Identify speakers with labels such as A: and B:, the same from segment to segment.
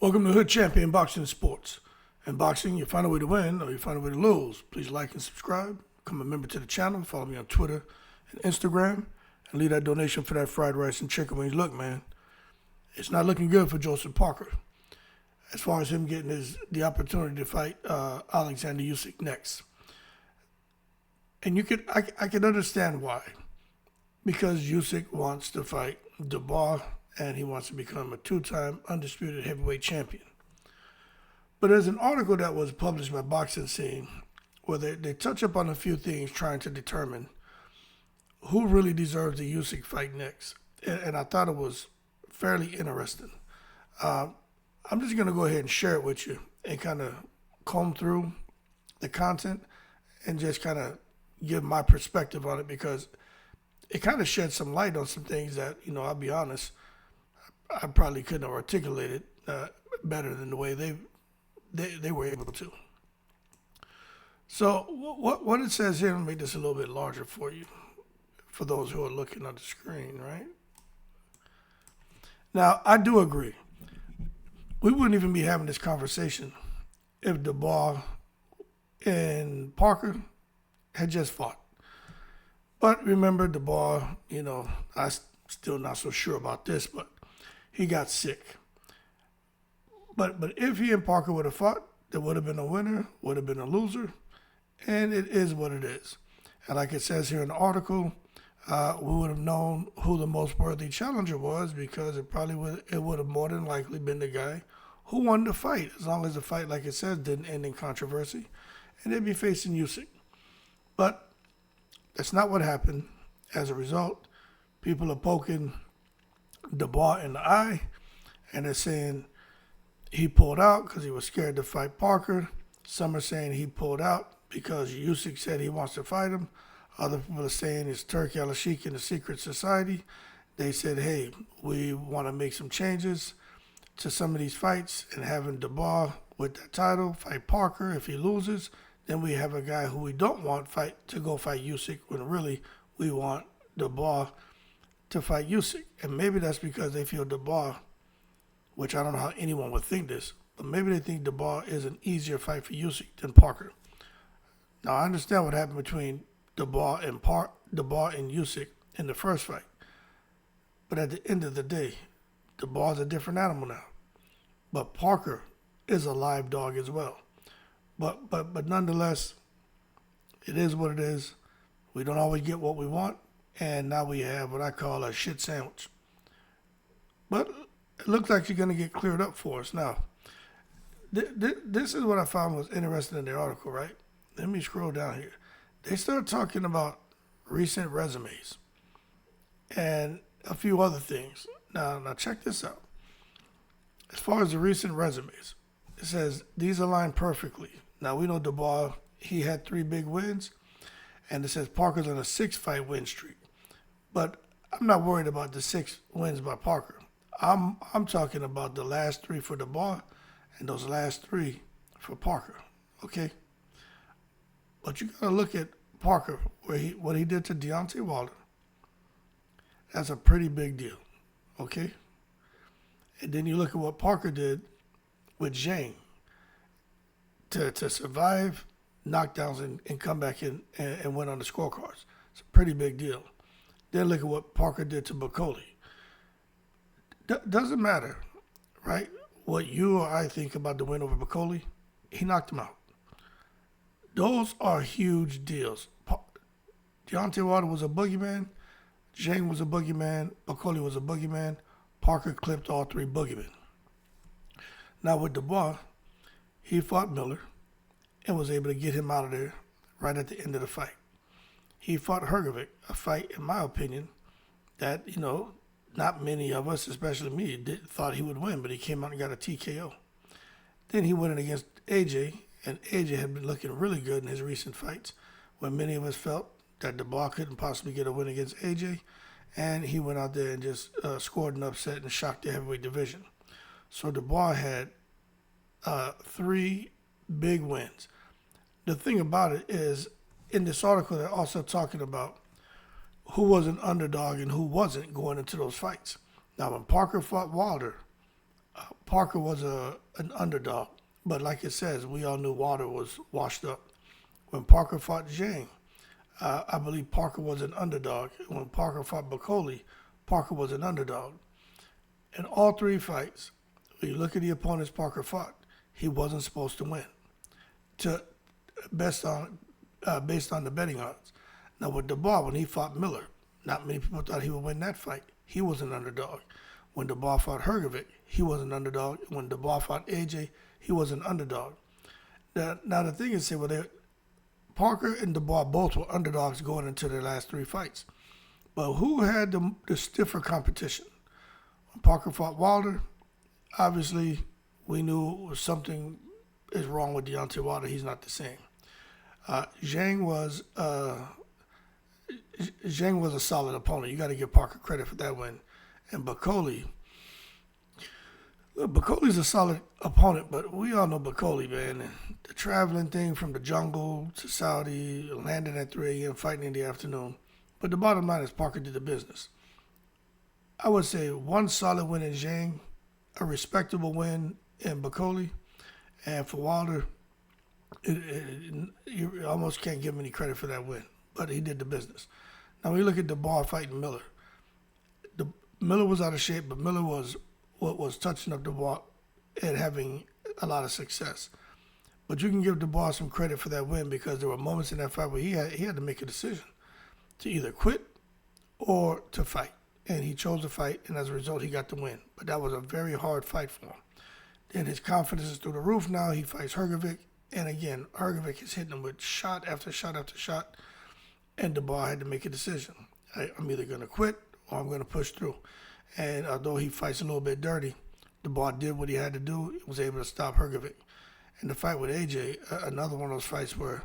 A: Welcome to Hood Champion Boxing and Sports. In boxing, you find a way to win or you find a way to lose. Please like and subscribe. Become a member to the channel. Follow me on Twitter and Instagram. And leave that donation for that fried rice and chicken wings. Look, man, it's not looking good for Joseph Parker as far as him getting the opportunity to fight Alexander Usyk next. And I can understand why. Because Usyk wants to fight Dubois and he wants to become a two-time undisputed heavyweight champion. But there's an article that was published by Boxing Scene where they touch up on a few things trying to determine who really deserves the Usyk fight next. And I thought it was fairly interesting. I'm just going to go ahead and share it with you and kind of comb through the content and just kind of give my perspective on it because it kind of sheds some light on some things that, I'll be honest, I probably couldn't have articulated better than the way they were able to. So what it says here, let me make this a little bit larger for you, for those who are looking on the screen, right? Now, I do agree. We wouldn't even be having this conversation if Dubois and Parker had just fought. But remember, Dubois, I'm still not so sure about this, but he got sick. But if he and Parker would have fought, there would have been a winner, would have been a loser, and it is what it is. And like it says here in the article, we would have known who the most worthy challenger was because it would have more than likely been the guy who won the fight, as long as the fight, like it says, didn't end in controversy, and they'd be facing Usyk. But that's not what happened. As a result, people are poking Dubois in the eye, and they're saying he pulled out because he was scared to fight Parker. Some are saying he pulled out because Usyk said he wants to fight him. Other people are saying it's Turki Al-Sheikh in the secret society. They said, hey, we want to make some changes to some of these fights and having Dubois with that title fight Parker. If he loses, then we have a guy who we don't want to go fight Usyk when really we want Dubois to fight Usyk. And maybe that's because they feel Dubois, which I don't know how anyone would think this, but maybe they think Dubois is an easier fight for Usyk than Parker. Now, I understand what happened between Dubois and Usyk in the first fight. But at the end of the day, Dubois is a different animal now. But Parker is a live dog as well. But nonetheless, it is what it is. We don't always get what we want. And now we have what I call a shit sandwich. But it looks like you're going to get cleared up for us. Now, this is what I found was interesting in the article, right? Let me scroll down here. They start talking about recent resumes and a few other things. Now check this out. As far as the recent resumes, it says these align perfectly. Now, we know Dubois, he had 3 big wins, and it says Parker's on a 6-fight win streak. But I'm not worried about the 6 wins by Parker. I'm talking about the last 3 for Dubois and those last 3 for Parker, okay? But you got to look at Parker, what he did to Deontay Wilder. That's a pretty big deal, okay? And then you look at what Parker did with Zhang to survive knockdowns and come back in and win on the scorecards. It's a pretty big deal. Then look at what Parker did to Bakoli. Doesn't matter, right, what you or I think about the win over Bakoli. He knocked him out. Those are huge deals. Deontay Wilder was a boogeyman. Zhang was a boogeyman. Bakoli was a boogeyman. Parker clipped all 3 boogeymen. Now with Dubois, he fought Miller and was able to get him out of there right at the end of the fight. He fought Hrgovic, a fight, in my opinion, that, not many of us, especially me, thought he would win, but he came out and got a TKO. Then he went in against AJ, and AJ had been looking really good in his recent fights when many of us felt that Dubois couldn't possibly get a win against AJ, and he went out there and just scored an upset and shocked the heavyweight division. So Dubois had 3 big wins. The thing about it is, in this article, they're also talking about who was an underdog and who wasn't going into those fights. Now, when Parker fought Wilder, Parker was an underdog, but like it says, we all knew Wilder was washed up. When Parker fought Zhang, I believe Parker was an underdog. When Parker fought Bacoli, Parker was an underdog. In all three fights, when you look at the opponents Parker fought, he wasn't supposed to win. To based on the betting odds. Now with Dubois, when he fought Miller, not many people thought he would win that fight. He was an underdog. When Dubois fought Hrgovic, he was an underdog. When Dubois fought AJ, he was an underdog. Now the thing is, Parker and Dubois both were underdogs going into their last three fights. But who had the stiffer competition? When Parker fought Wilder, obviously we knew something is wrong with Deontay Wilder. He's not the same. Zhang was a solid opponent. You got to give Parker credit for that win. And Bacoli's a solid opponent, but we all know Bacoli, man. And the traveling thing from the jungle to Saudi, landing at 3 a.m., fighting in the afternoon. But the bottom line is Parker did the business. I would say one solid win in Zhang, a respectable win in Bacoli, and for Wilder, you almost can't give him any credit for that win, but he did the business. Now, when you look at Dubois fighting Miller, Miller was out of shape, but Miller was touching up Dubois and having a lot of success. But you can give Dubois some credit for that win because there were moments in that fight where he had to make a decision to either quit or to fight. And he chose to fight, and as a result, he got the win. But that was a very hard fight for him. Then his confidence is through the roof now. He fights Hrgovic. And again, Hrgovic is hitting him with shot after shot after shot. And Dubois had to make a decision. I'm either going to quit or I'm going to push through. And although he fights a little bit dirty, Dubois did what he had to do. He was able to stop Hrgovic. And the fight with AJ, another one of those fights where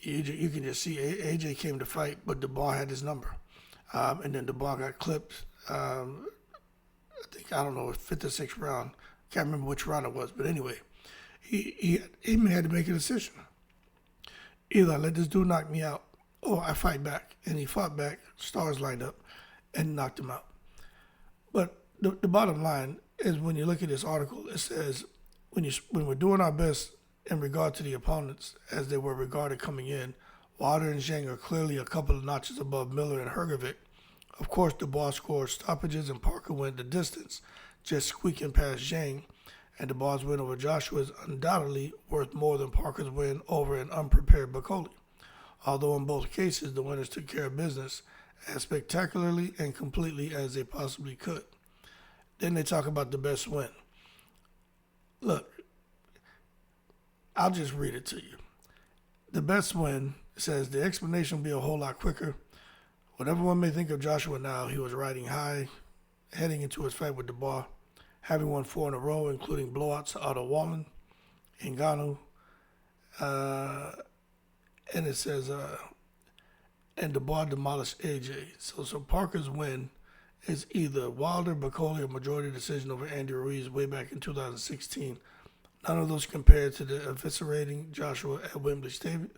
A: you can just see AJ came to fight, but Dubois had his number. And then Dubois got clipped. I don't know, 5th or 6th round. Can't remember which round it was, but anyway, he had to make a decision. Either I let this dude knock me out, or I fight back. And he fought back, stars lined up, and knocked him out. But the bottom line is when you look at this article, it says when we're doing our best in regard to the opponents as they were regarded coming in, Wilder and Zhang are clearly a couple of notches above Miller and Hrgovic. Of course, Dubois scored stoppages and Parker went the distance, just squeaking past Zhang. And Dubois' win over Joshua is undoubtedly worth more than Parker's win over an unprepared Bacoli. Although in both cases, the winners took care of business as spectacularly and completely as they possibly could. Then they talk about the best win. Look, I'll just read it to you. The best win says the explanation will be a whole lot quicker. Whatever one may think of Joshua now, he was riding high, heading into his fight with Dubois, having won 4 in a row, including blowouts out of Wallen, Ngannou, and it says, and Dubois demolished AJ. So Parker's win is either Wilder, Bacoli, or majority decision over Andy Ruiz way back in 2016. None of those compared to the eviscerating Joshua at Wembley Stadium.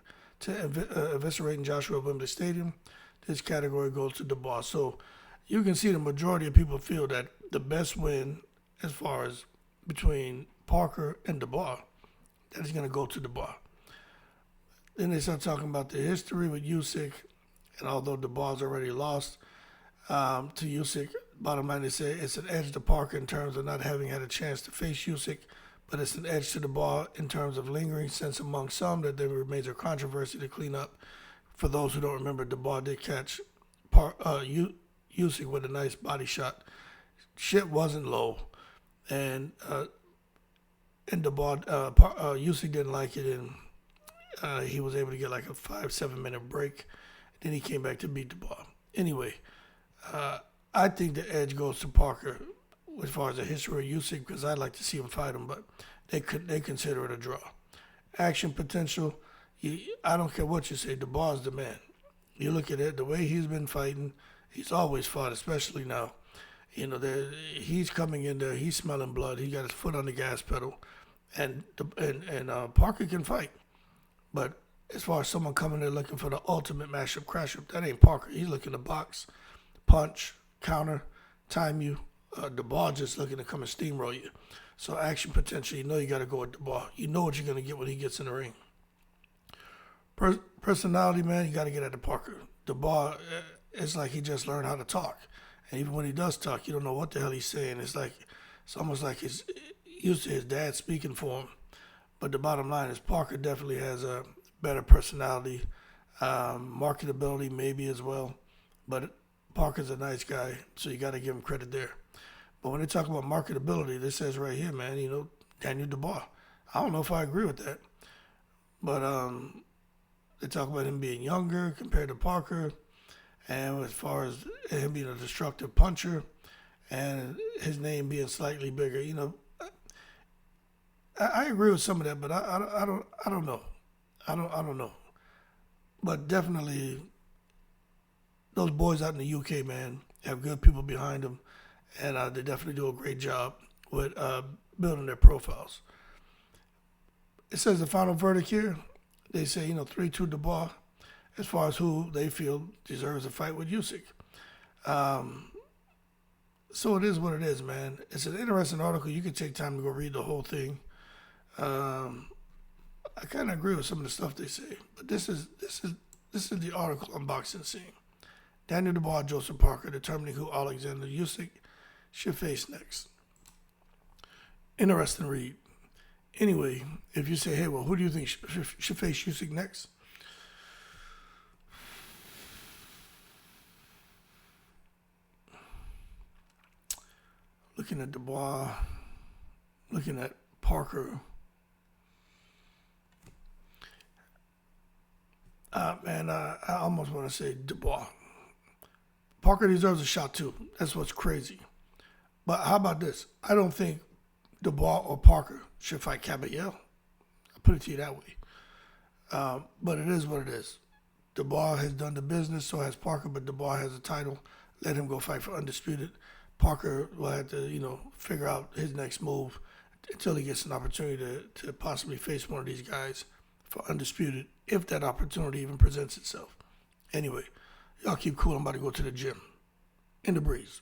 A: This category goes to Dubois. So you can see the majority of people feel that the best win as far as between Parker and Dubois, that is going to go to Dubois. Then they start talking about the history with Usyk, and although Dubois already lost to Usyk, bottom line they say it's an edge to Parker in terms of not having had a chance to face Usyk, but it's an edge to Dubois in terms of lingering sense among some that there remains a controversy to clean up. For those who don't remember, Dubois did catch Usyk with a nice body shot. Shit wasn't low, and Dubois, Usyk didn't like it, and he was able to get like a 5-7 minute break. Then he came back to beat Dubois. Anyway, I think the edge goes to Parker as far as the history of Usyk because I'd like to see him fight him, but they consider it a draw. Action potential, I don't care what you say, Dubois is the man. You look at it, the way he's been fighting, he's always fought, especially now. You know, he's coming in there, he's smelling blood, he got his foot on the gas pedal, and Parker can fight. But as far as someone coming there looking for the ultimate mashup, crash-up, that ain't Parker. He's looking to box, punch, counter, time you, Dubois just looking to come and steamroll you. So action potential, you know you got to go with Dubois. You know what you're going to get when he gets in the ring. Personality, man, you got to get at the Parker. Dubois, it's like he just learned how to talk. And even when he does talk, you don't know what the hell he's saying. It's almost like he's used to his dad speaking for him. But the bottom line is Parker definitely has a better personality, marketability maybe as well. But Parker's a nice guy, so you got to give him credit there. But when they talk about marketability, this says right here, man, Daniel Dubois. I don't know if I agree with that. But they talk about him being younger compared to Parker, and as far as him being a destructive puncher, and his name being slightly bigger. I agree with some of that, but I don't know. I don't know. But definitely, those boys out in the UK, man, have good people behind them, and they definitely do a great job with building their profiles. It says the final verdict here. They say 3-2 Dubois, as far as who they feel deserves a fight with Usyk. So it is what it is, man. It's an interesting article. You can take time to go read the whole thing. I kind of agree with some of the stuff they say, but this is the article on Boxing Scene. Daniel Dubois, Joseph Parker, determining who Alexander Usyk should face next. Interesting read. Anyway, if you say, hey, well, who do you think should face Usyk next? Looking at Dubois, looking at Parker. I almost want to say Dubois. Parker deserves a shot too. That's what's crazy. But how about this? I don't think Dubois or Parker should fight Caballero. I'll put it to you that way. But it is what it is. Dubois has done the business, so has Parker, but Dubois has a title. Let him go fight for Undisputed. Parker will have to, figure out his next move until he gets an opportunity to possibly face one of these guys for Undisputed, if that opportunity even presents itself. Anyway, y'all keep cool. I'm about to go to the gym. In the breeze.